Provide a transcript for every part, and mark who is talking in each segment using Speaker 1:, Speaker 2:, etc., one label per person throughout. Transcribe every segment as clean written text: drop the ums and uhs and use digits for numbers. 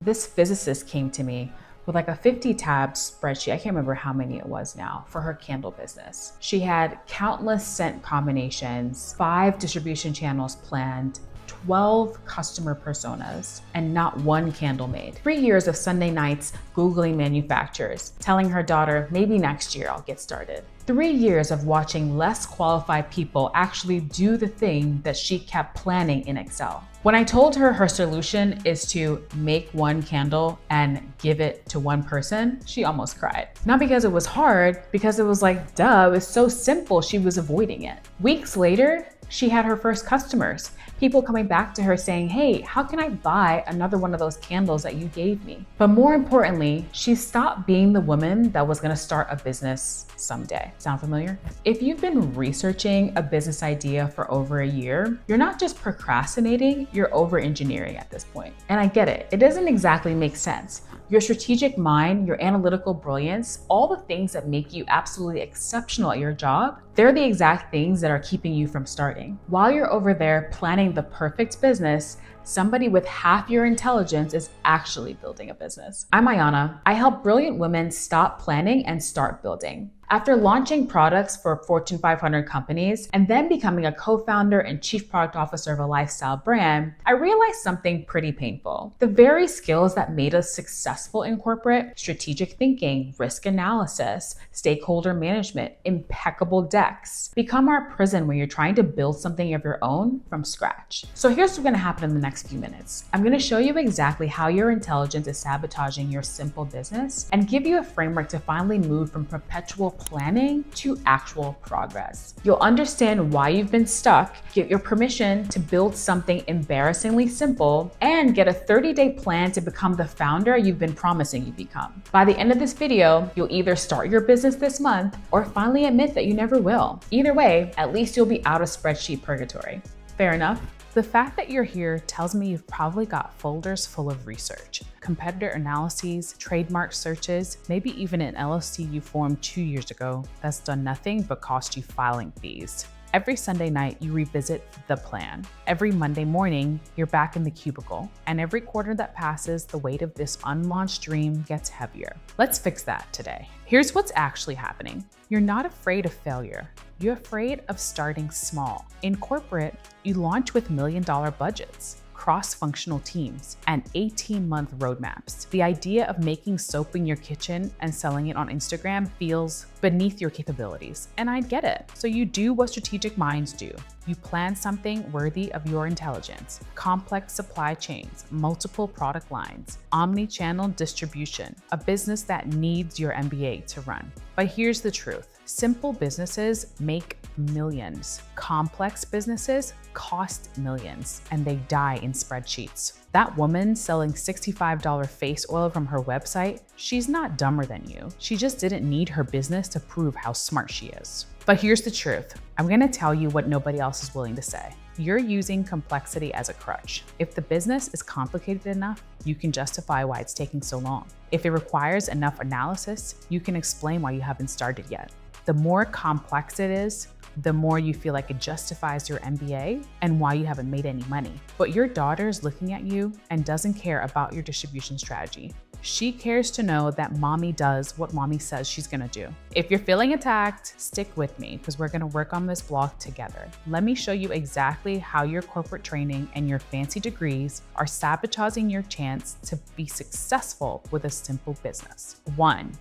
Speaker 1: This physicist came to me with like a 50-tab spreadsheet. I can't remember how many it was now for her candle business. She had countless scent combinations, 5 distribution channels planned, 12 customer personas, and not one candle made. 3 years of Sunday nights Googling manufacturers, telling her daughter, maybe next year I'll get started. 3 years of watching less qualified people actually do the thing that she kept planning in Excel. When I told her her solution is to make one candle and give it to one person, she almost cried. Not because it was hard, because it was like, duh, it was so simple, she was avoiding it. Weeks later, she had her first customers, people coming back to her saying, hey, how can I buy another one of those candles that you gave me? But more importantly, she stopped being the woman that was gonna start a business someday. Sound familiar? If you've been researching a business idea for over a year, you're not just procrastinating, you're over-engineering at this point. And I get it, it doesn't exactly make sense. Your strategic mind, your analytical brilliance, all the things that make you absolutely exceptional at your job, they're the exact things that are keeping you from starting. While you're over there planning the perfect business, somebody with half your intelligence is actually building a business. I'm Ayana. I help brilliant women stop planning and start building. After launching products for Fortune 500 companies and then becoming a co-founder and chief product officer of a lifestyle brand, I realized something pretty painful. The very skills that made us successful in corporate, strategic thinking, risk analysis, stakeholder management, impeccable decks, become our prison when you're trying to build something of your own from scratch. So here's what's gonna happen in the next few minutes. I'm gonna show you exactly how your intelligence is sabotaging your simple business and give you a framework to finally move from perpetual planning to actual progress. You'll understand why you've been stuck, get your permission to build something embarrassingly simple, and get a 30-day plan to become the founder you've been promising you become. By the end of this video, you'll either start your business this month or finally admit that you never will. Either way, at least you'll be out of spreadsheet purgatory. Fair enough? The fact that you're here tells me you've probably got folders full of research, competitor analyses, trademark searches, maybe even an LLC you formed 2 years ago that's done nothing but cost you filing fees. Every Sunday night, you revisit the plan. Every Monday morning, you're back in the cubicle. And every quarter that passes, the weight of this unlaunched dream gets heavier. Let's fix that today. Here's what's actually happening. You're not afraid of failure. You're afraid of starting small. In corporate, you launch with million-dollar budgets, cross-functional teams, and 18-month roadmaps. The idea of making soap in your kitchen and selling it on Instagram feels beneath your capabilities, and I get it. So you do what strategic minds do. You plan something worthy of your intelligence, complex supply chains, multiple product lines, omni-channel distribution, a business that needs your MBA to run. But here's the truth. Simple businesses make millions. Complex businesses cost millions, and they die in spreadsheets. That woman selling $65 face oil from her website, she's not dumber than you. She just didn't need her business to prove how smart she is. But here's the truth. I'm gonna tell you what nobody else is willing to say. You're using complexity as a crutch. If the business is complicated enough, you can justify why it's taking so long. If it requires enough analysis, you can explain why you haven't started yet. The more complex it is, the more you feel like it justifies your MBA and why you haven't made any money. But your daughter's looking at you and doesn't care about your distribution strategy. She cares to know that mommy does what mommy says she's gonna do. If you're feeling attacked, stick with me because we're gonna work on this block together. Let me show you exactly how your corporate training and your fancy degrees are sabotaging your chance to be successful with a simple business. 1,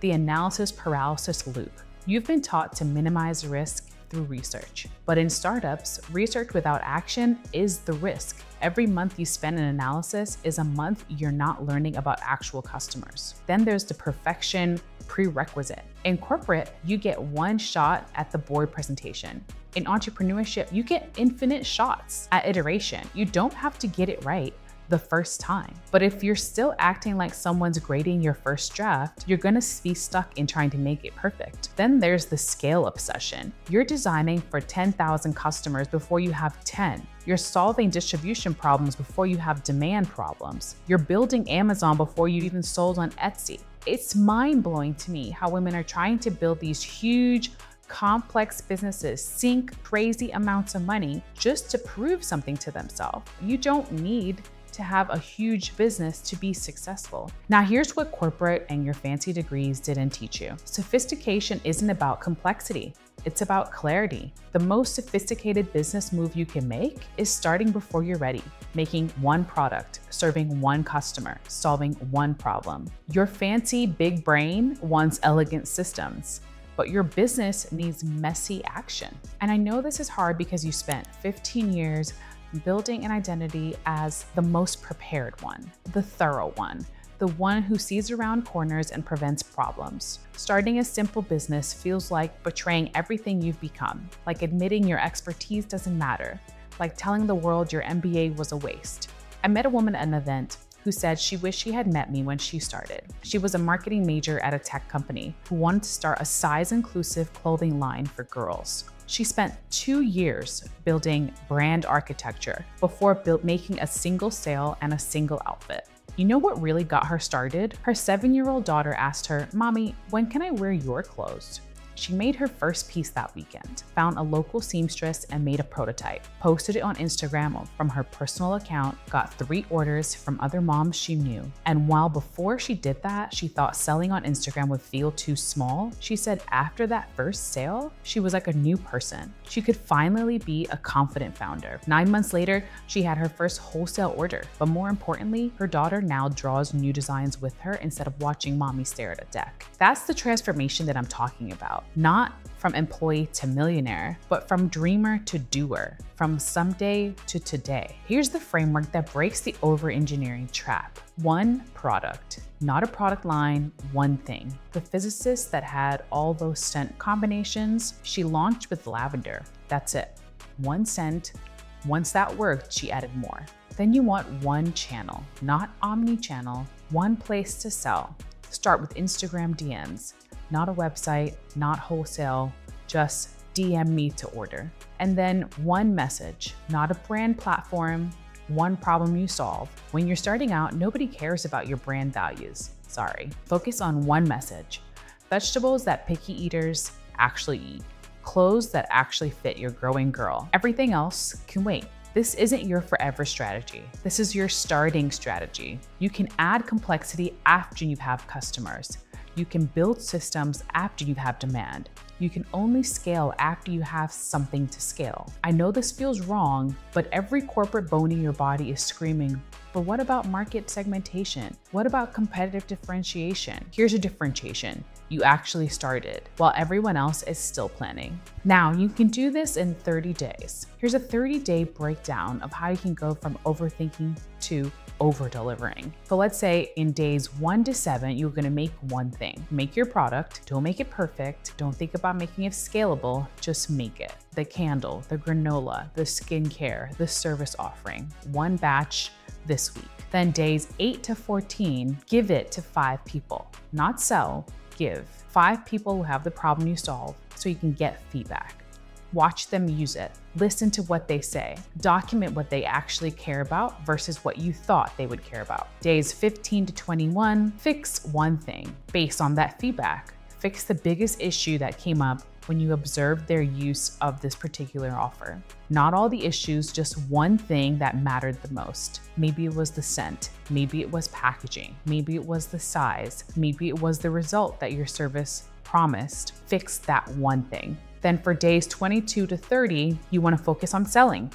Speaker 1: the analysis paralysis loop. You've been taught to minimize risk through research. But in startups, research without action is the risk. Every month you spend in analysis is a month you're not learning about actual customers. Then there's the perfection prerequisite. In corporate, you get one shot at the board presentation. In entrepreneurship, you get infinite shots at iteration. You don't have to get it right the first time. But if you're still acting like someone's grading your first draft, you're gonna be stuck in trying to make it perfect. Then there's the scale obsession. You're designing for 10,000 customers before you have 10. You're solving distribution problems before you have demand problems. You're building Amazon before you even sold on Etsy. It's mind-blowing to me how women are trying to build these huge, complex businesses, sink crazy amounts of money just to prove something to themselves. You don't need to have a huge business to be successful. Now, here's what corporate and your fancy degrees didn't teach you. Sophistication isn't about complexity. It's about clarity. The most sophisticated business move you can make is starting before you're ready, making one product, serving one customer, solving one problem. Your fancy big brain wants elegant systems, but your business needs messy action. And I know this is hard because you spent 15 years building an identity as the most prepared one, the thorough one, the one who sees around corners and prevents problems. Starting a simple business feels like betraying everything you've become, like admitting your expertise doesn't matter, like telling the world your MBA was a waste. I met a woman at an event who said she wished she had met me when she started. She was a marketing major at a tech company who wanted to start a size-inclusive clothing line for girls. She spent 2 years building brand architecture before making a single sale and a single outfit. You know what really got her started? Her 7-year-old daughter asked her, "Mommy, when can I wear your clothes?" She made her first piece that weekend, found a local seamstress and made a prototype, posted it on Instagram from her personal account, got 3 orders from other moms she knew. And while before she did that, she thought selling on Instagram would feel too small, she said after that first sale, she was like a new person. She could finally be a confident founder. 9 months later, she had her first wholesale order. But more importantly, her daughter now draws new designs with her instead of watching mommy stare at a deck. That's the transformation that I'm talking about. Not from employee to millionaire, but from dreamer to doer, from someday to today. Here's the framework that breaks the overengineering trap. One product, not a product line, one thing. The physicist that had all those scent combinations, she launched with lavender. That's it. One scent. Once that worked, she added more. Then you want one channel, not omni-channel, one place to sell. Start with Instagram DMs. Not a website, not wholesale, just DM me to order. And then one message, not a brand platform, one problem you solve. When you're starting out, nobody cares about your brand values. Sorry. Focus on one message. Vegetables that picky eaters actually eat. Clothes that actually fit your growing girl. Everything else can wait. This isn't your forever strategy. This is your starting strategy. You can add complexity after you have customers. You can build systems after you have demand. You can only scale after you have something to scale. I know this feels wrong, but every corporate bone in your body is screaming, but what about market segmentation? What about competitive differentiation? Here's a differentiation. You actually started while everyone else is still planning. Now, you can do this in 30 days. Here's a 30-day breakdown of how you can go from overthinking to over-delivering. So let's say in days 1 to 7, you're gonna make one thing. Make your product, don't make it perfect, don't think about making it scalable, just make it. The candle, the granola, the skincare, the service offering, one batch this week. Then days 8 to 14, give it to 5 people, not sell, give. 5 people who have the problem you solve so you can get feedback. Watch them use it. Listen to what they say. Document what they actually care about versus what you thought they would care about. Days 15 to 21, fix one thing based on that feedback. Fix the biggest issue that came up when you observed their use of this particular offer. Not all the issues, just one thing that mattered the most. Maybe it was the scent, maybe it was packaging, maybe it was the size, maybe it was the result that your service promised. Fix that one thing. Then for days 22 to 30, you want to focus on selling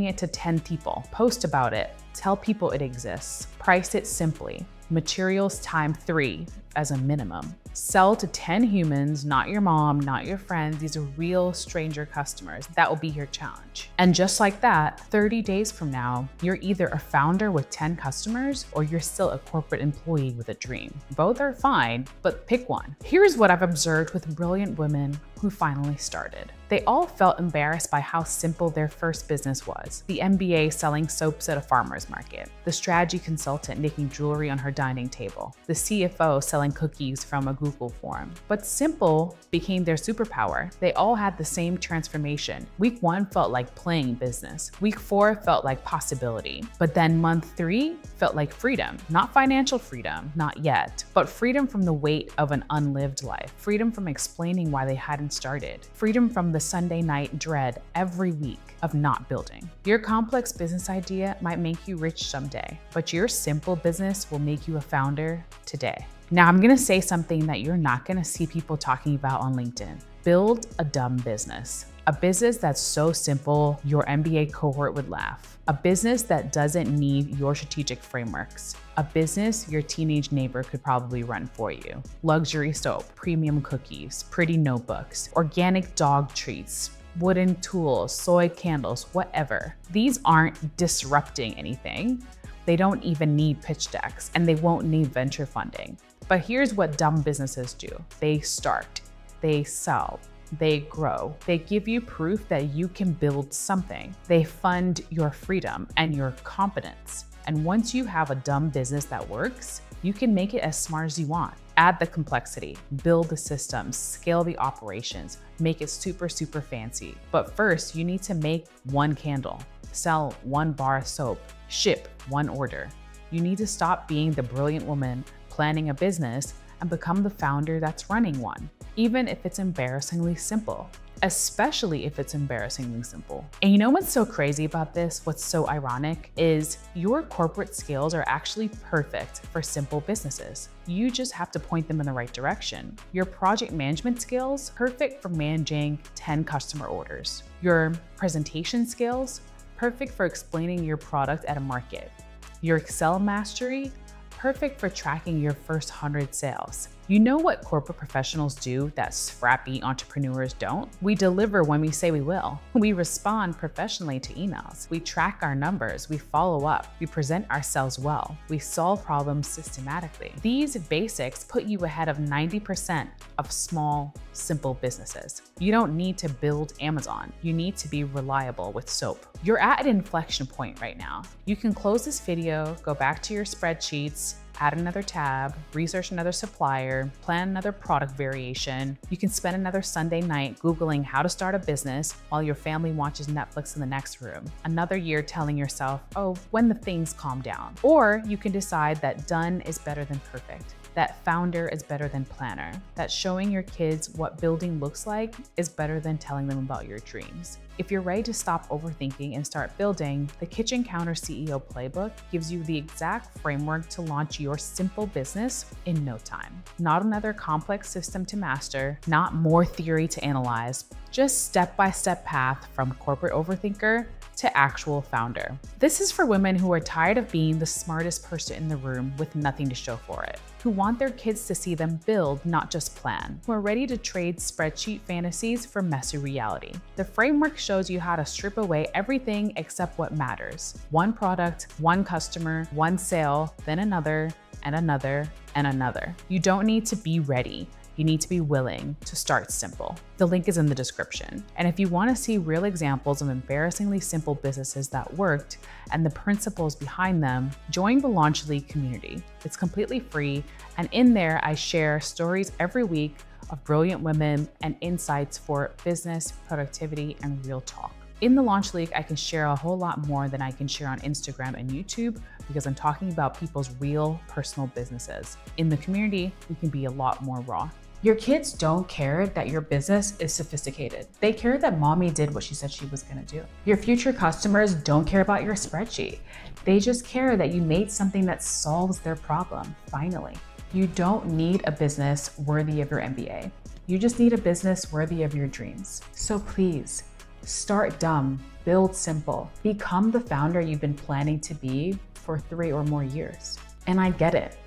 Speaker 1: it to 10 people. Post about it, tell people it exists, price it simply. Materials time 3 as a minimum. Sell to 10 humans, not your mom, not your friends. These are real stranger customers. That will be your challenge. And just like that, 30 days from now, you're either a founder with 10 customers or you're still a corporate employee with a dream. Both are fine, but pick one. Here's what I've observed with brilliant women who finally started. They all felt embarrassed by how simple their first business was. The MBA selling soaps at a farmer's market, the strategy consultant making jewelry on her dining table, the CFO selling selling cookies from a Google form. But simple became their superpower. They all had the same transformation. Week 1 felt like playing business. Week 4 felt like possibility. But then month 3 felt like freedom. Not financial freedom, not yet, but freedom from the weight of an unlived life. Freedom from explaining why they hadn't started. Freedom from the Sunday night dread every week of not building. Your complex business idea might make you rich someday, but your simple business will make you a founder today. Now, I'm gonna say something that you're not gonna see people talking about on LinkedIn. Build a dumb business. A business that's so simple, your MBA cohort would laugh. A business that doesn't need your strategic frameworks. A business your teenage neighbor could probably run for you. Luxury soap, premium cookies, pretty notebooks, organic dog treats, wooden tools, soy candles, whatever. These aren't disrupting anything. They don't even need pitch decks, and they won't need venture funding. But here's what dumb businesses do. They start, they sell, they grow. They give you proof that you can build something. They fund your freedom and your competence. And once you have a dumb business that works, you can make it as smart as you want. Add the complexity, build the systems, scale the operations, make it super, super fancy. But first, you need to make one candle, sell one bar of soap, ship one order. You need to stop being the brilliant woman planning a business and become the founder that's running one, even if it's embarrassingly simple. Especially if it's embarrassingly simple. And you know what's so crazy about this? What's so ironic is your corporate skills are actually perfect for simple businesses. You just have to point them in the right direction. Your project management skills, perfect for managing 10 customer orders. Your presentation skills, perfect for explaining your product at a market. Your Excel mastery, perfect for tracking your first 100 sales. You know what corporate professionals do that scrappy entrepreneurs don't? We deliver when we say we will. We respond professionally to emails. We track our numbers. We follow up. We present ourselves well. We solve problems systematically. These basics put you ahead of 90% of small, simple businesses. You don't need to build Amazon. You need to be reliable with soap. You're at an inflection point right now. You can close this video, go back to your spreadsheets, add another tab, research another supplier, plan another product variation. You can spend another Sunday night Googling how to start a business while your family watches Netflix in the next room. Another year telling yourself, oh, when the things calm down. Or you can decide that done is better than perfect, that founder is better than planner, that showing your kids what building looks like is better than telling them about your dreams. If you're ready to stop overthinking and start building, the Kitchen Counter CEO Playbook gives you the exact framework to launch your simple business in no time. Not another complex system to master, not more theory to analyze, just step-by-step path from corporate overthinker to actual founder. This is for women who are tired of being the smartest person in the room with nothing to show for it, who want their kids to see them build, not just plan, who are ready to trade spreadsheet fantasies for messy reality. The framework shows you how to strip away everything except what matters. One product, one customer, one sale, then another, and another, and another. You don't need to be ready. You need to be willing to start simple. The link is in the description. And if you want to see real examples of embarrassingly simple businesses that worked and the principles behind them, join the Launch League community. It's completely free, and in there I share stories every week of brilliant women and insights for business, productivity, and real talk. In the Launch League, I can share a whole lot more than I can share on Instagram and YouTube because I'm talking about people's real personal businesses. In the community, we can be a lot more raw. Your kids don't care that your business is sophisticated. They care that mommy did what she said she was gonna do. Your future customers don't care about your spreadsheet. They just care that you made something that solves their problem, finally. You don't need a business worthy of your MBA. You just need a business worthy of your dreams. So please, start dumb, build simple, become the founder you've been planning to be for 3 or more years. And I get it.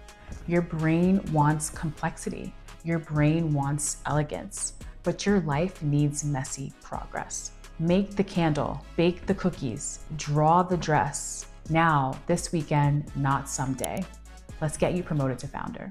Speaker 1: Your brain wants complexity. Your brain wants elegance, but your life needs messy progress. Make the candle, bake the cookies, draw the dress. Now, this weekend, not someday. Let's get you promoted to founder.